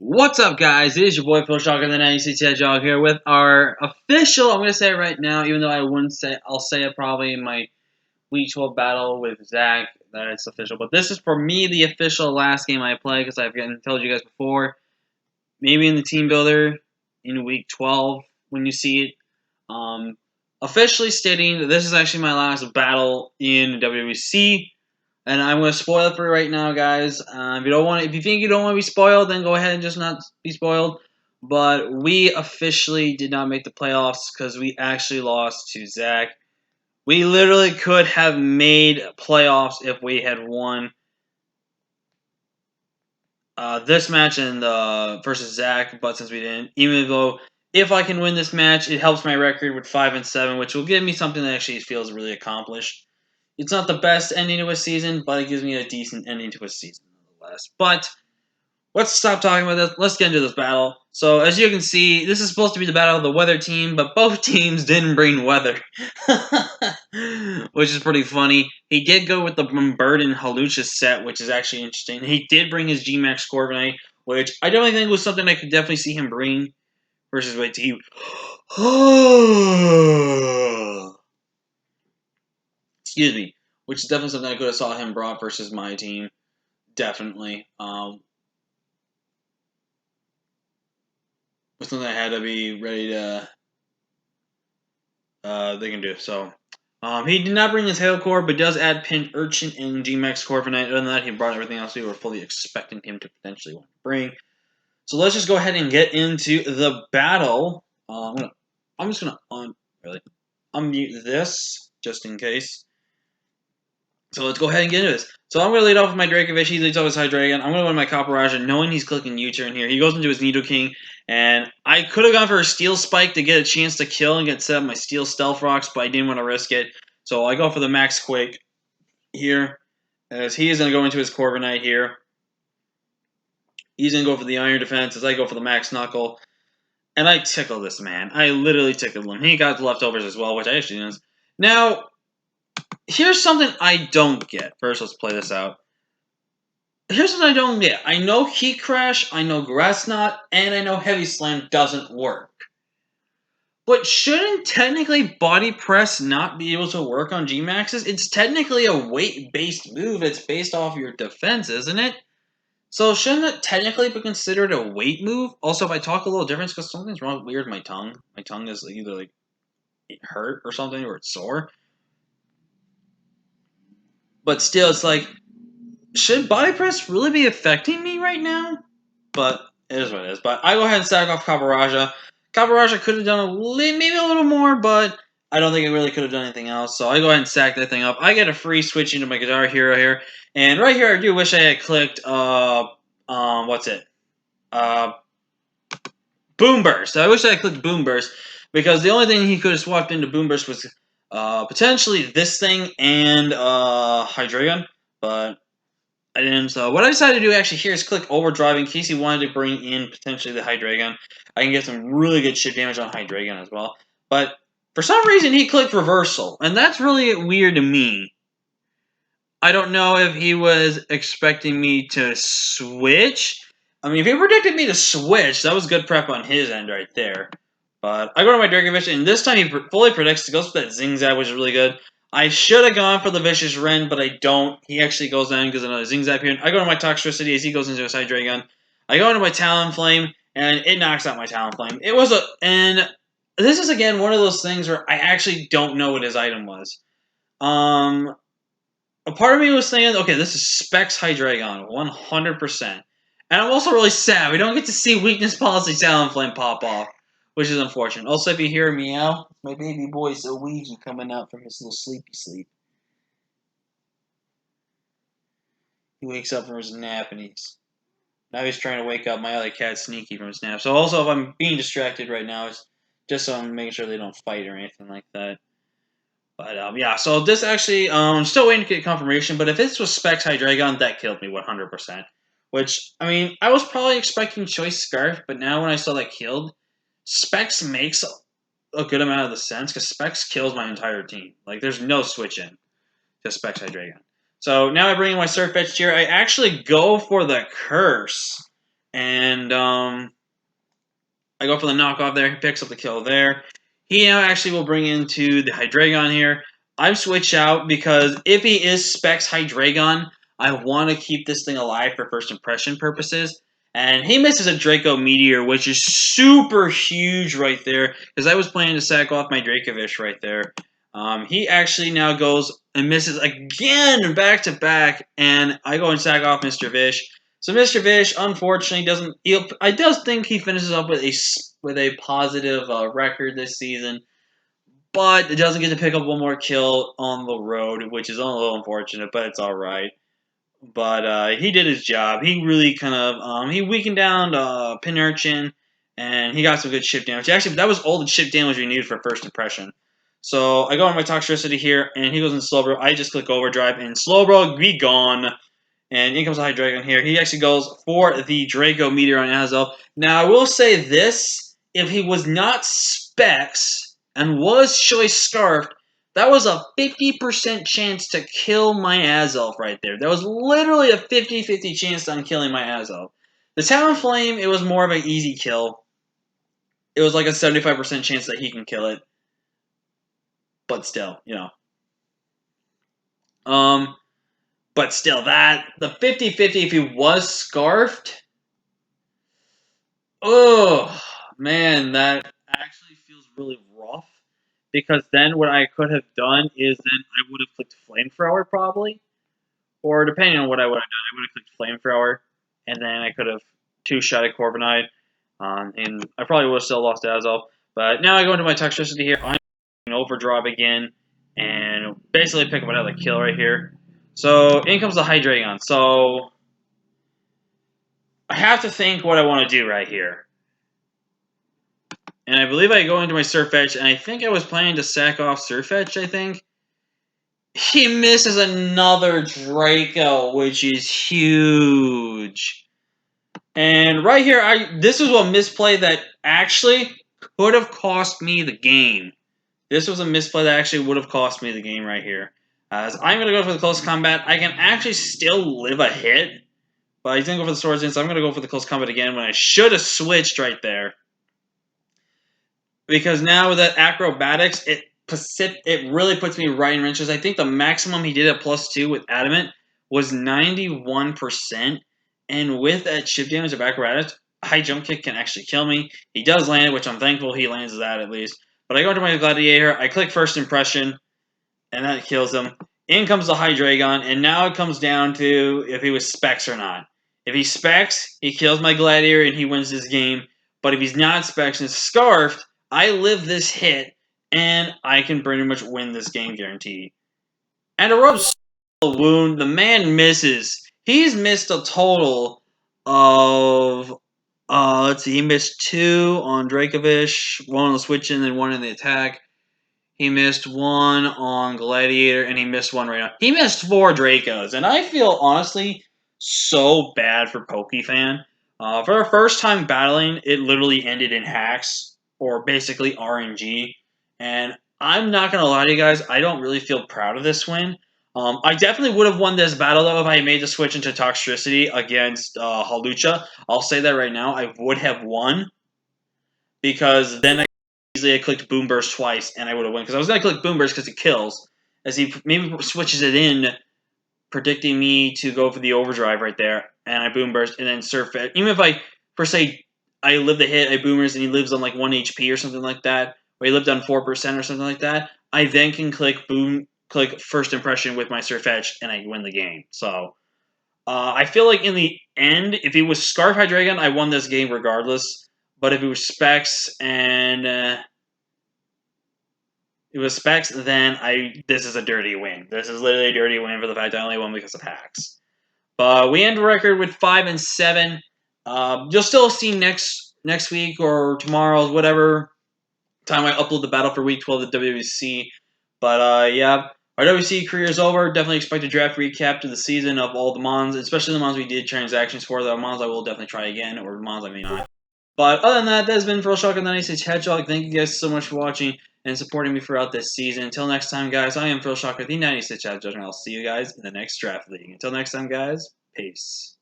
What's up, guys? It is your boy Phil Shocker, the 96 Hedgehog here with our official. I'm gonna say it right now, even though I wouldn't say. I'll say it probably in my Week 12 battle with Zach that it's official. But this is for me the official last game I play because I've told you guys before. Maybe in the team builder in Week 12 when you see it. Officially stating that this is actually my last battle in WWC. And I'm going to spoil it for you right now, guys. If you think you don't want to be spoiled, then go ahead and just not be spoiled. But we officially did not make the playoffs because we actually lost to Zach. We literally could have made playoffs if we had won this match and versus Zach, but since we didn't, even though if I can win this match, it helps my record with 5-7, which will give me something that actually feels really accomplished. It's not the best ending to a season, but it gives me a decent ending to a season nonetheless. But let's stop talking about this. Let's get into this battle. So as you can see, this is supposed to be the battle of the weather team, but both teams didn't bring weather, which is pretty funny. He did go with the Burden Halucha set, which is actually interesting. He did bring his G-Max Corviknight, which I definitely think was something I could definitely see him bring versus what he. Excuse me, which is definitely something I could have saw him brought versus my team. Definitely. Was something I had to be ready to they can do. So he did not bring his Hail Core, but does add Pin Urchin and G-Max Corviknight. Other than that, he brought everything else we were fully expecting him to potentially want to bring. So let's just go ahead and get into the battle. I'm just gonna unmute this just in case. So let's go ahead and get into this. So I'm going to lead off with my Dracovish. He leads off with Hydreigon. I'm going to win my Copperajah, knowing he's clicking U-turn here. He goes into his Nidoking, and I could have gone for a Steel Spike to get a chance to kill and get set up my Steel Stealth Rocks, but I didn't want to risk it. So I go for the Max Quake here, as he is going to go into his Corviknight here. He's going to go for the Iron Defense, as I go for the Max Knuckle. And I tickle this man. I literally tickled him. He got the leftovers as well, which I actually didn't. Now, here's something I don't get. First, let's play this out. Here's what I don't get. I know Heat Crash, I know Grass Knot, and I know Heavy Slam doesn't work. But shouldn't technically Body Press not be able to work on G-Maxes? It's technically a weight-based move. It's based off your defense, isn't it? So shouldn't it technically be considered a weight move? Also, if I talk a little different, because something's wrong weird with my tongue. My tongue is either like it hurt or something, or it's sore. But still, it's like, should Body Press really be affecting me right now? But it is what it is. But I go ahead and sack off Copperajah. Copperajah could have done maybe a little more, but I don't think it really could have done anything else. So I go ahead and sack that thing up. I get a free switch into my Guitar Hero here. And right here, I do wish I had clicked, what's it? Boom Burst. I wish I had clicked Boom Burst, because the only thing he could have swapped into Boom Burst was potentially this thing and Hydreigon, but I didn't. So what I decided to do actually here is click Overdrive in case he wanted to bring in potentially the Hydreigon. I can get some really good shit damage on Hydreigon as well. But for some reason he clicked Reversal, and that's really weird to me. I don't know if he was expecting me to switch. I mean, if he predicted me to switch, that was good prep on his end right there. But I go to my Dracovish, and this time he fully predicts to go for that Zingzag, which is really good. I should have gone for the Vicious Ren, but I don't. He actually goes in because another Zingzag here. I go to my Toxtricity as he goes into his Hydreigon. I go into my Talonflame, and it knocks out my Talonflame. And this is again one of those things where I actually don't know what his item was. A part of me was saying, okay, this is Specs Hydreigon, 100%. And I'm also really sad. We don't get to see Weakness Policy Talonflame pop off, which is unfortunate. Also, if you hear a meow, my baby boy's a Ouija coming out from his little sleepy sleep. He wakes up from his nap, and now he's trying to wake up my other cat, Sneaky, from his nap. So also, if I'm being distracted right now, it's just so I'm making sure they don't fight or anything like that. But, yeah, so this actually, I'm still waiting to get confirmation, but if this was Specs Hydreigon, that killed me 100%. Which, I mean, I was probably expecting Choice Scarf, but now when I saw that killed, Specs makes a good amount of the sense, because Specs kills my entire team. Like, there's no switch in to Specs Hydreigon. So now I bring in my SIRFETCH'D here. I actually go for the Curse, And I go for the knockoff there. He picks up the kill there. He now actually will bring into the Hydreigon here. I've switched out because if he is Specs Hydreigon, I want to keep this thing alive for first impression purposes. And he misses a Draco Meteor, which is super huge right there, because I was planning to sack off my Dracovish right there. He actually now goes and misses again back to back, and I go and sack off Mr. Vish. So Mr. Vish, unfortunately, doesn't. I does think he finishes up with a positive record this season, but it doesn't get to pick up one more kill on the road, which is a little unfortunate, but it's all right. But he did his job. He really kind of he weakened down Pinurchin, and he got some good chip damage. Actually, that was all the chip damage we needed for first impression. So I go on my Toxtricity here, and he goes in Slowbro. I just click Overdrive, and Slowbro be gone. And in comes the Hydreigon here. He actually goes for the Draco Meteor on Azel. Now, I will say this. If he was not Specs and was Choice Scarfed, that was a 50% chance to kill my Azelf right there. That was literally a 50-50 chance on killing my Azelf. The Talonflame, it was more of an easy kill. It was like a 75% chance that he can kill it. But still, you know. But still, the 50-50, if he was Scarfed, oh, man, that actually feels really rough. Because then what I could have done is then I would have clicked Flamethrower probably. Or depending on what I would have done, I would have clicked Flamethrower. And then I could have two-shotted Corviknight. And I probably would have still lost Azelf. But now I go into my Toxtricity here. I'm going to Overdrive again. And basically pick up another kill right here. So in comes the Hydreigon. So I have to think what I want to do right here. And I believe I go into my Sirfetch'd, and I think I was planning to sack off Sirfetch'd, I think. He misses another Draco, which is huge. And right here, this was a misplay that actually could have cost me the game. This was a misplay that actually would have cost me the game right here. As I'm going to go for the close combat. I can actually still live a hit. But I didn't go for the Swords in, so I'm going to go for the close combat again when I should have switched right there. Because now with that Acrobatics, it really puts me right in wrenches. I think the maximum he did at +2 with Adamant was 91%. And with that chip damage of Acrobatics, High Jump Kick can actually kill me. He does land it, which I'm thankful he lands that at least. But I go into my Gladiator, I click First Impression, and that kills him. In comes the Hydreigon, and now it comes down to if he was Specs or not. If he Specs, he kills my Gladiator and he wins this game. But if he's not Specs and Scarfed, I live this hit, and I can pretty much win this game guaranteed. And a rub wound, the man misses. He's missed a total of, let's see, he missed 2 on Dracovish, 1 on the switch in and 1 in the attack. He missed 1 on Gladiator, and he missed 1 right now. He missed 4 Dracos, and I feel, honestly, so bad for PokeFan. For our first time battling, it literally ended in hacks, or basically RNG. And I'm not going to lie to you guys, I don't really feel proud of this win. I definitely would have won this battle, though, if I made the switch into Toxtricity against Hawlucha. I'll say that right now, I would have won. Because then I clicked Boom Burst twice, and I would have won. Because I was going to click Boom Burst because he kills. As he maybe switches it in, predicting me to go for the Overdrive right there. And I Boom Burst, and then Surfetch'd. Even if I, per se, I live the hit, I Boomers, and he lives on like 1 HP or something like that, or he lived on 4% or something like that, I then can click First Impression with my Surfetch'd, and I win the game. So, I feel like in the end, if he was Scarf Hydreigon, I won this game regardless. But if it was Specs and then this is a dirty win. This is literally a dirty win for the fact I only won because of hacks. But we end the record with 5-7. You'll still see next week or tomorrow, whatever time I upload the battle for week 12 of the WWC. But yeah, our WWC career is over. Definitely expect a draft recap to the season of all the Mons, especially the Mons we did transactions for. The Mons I will definitely try again, or the Mons I may not. But other than that, that has been FrillShocker and the 96 Hedgehog. Thank you guys so much for watching and supporting me throughout this season. Until next time, guys, I am FrillShocker, the 96 Hedgehog, and I'll see you guys in the next draft league. Until next time, guys, peace.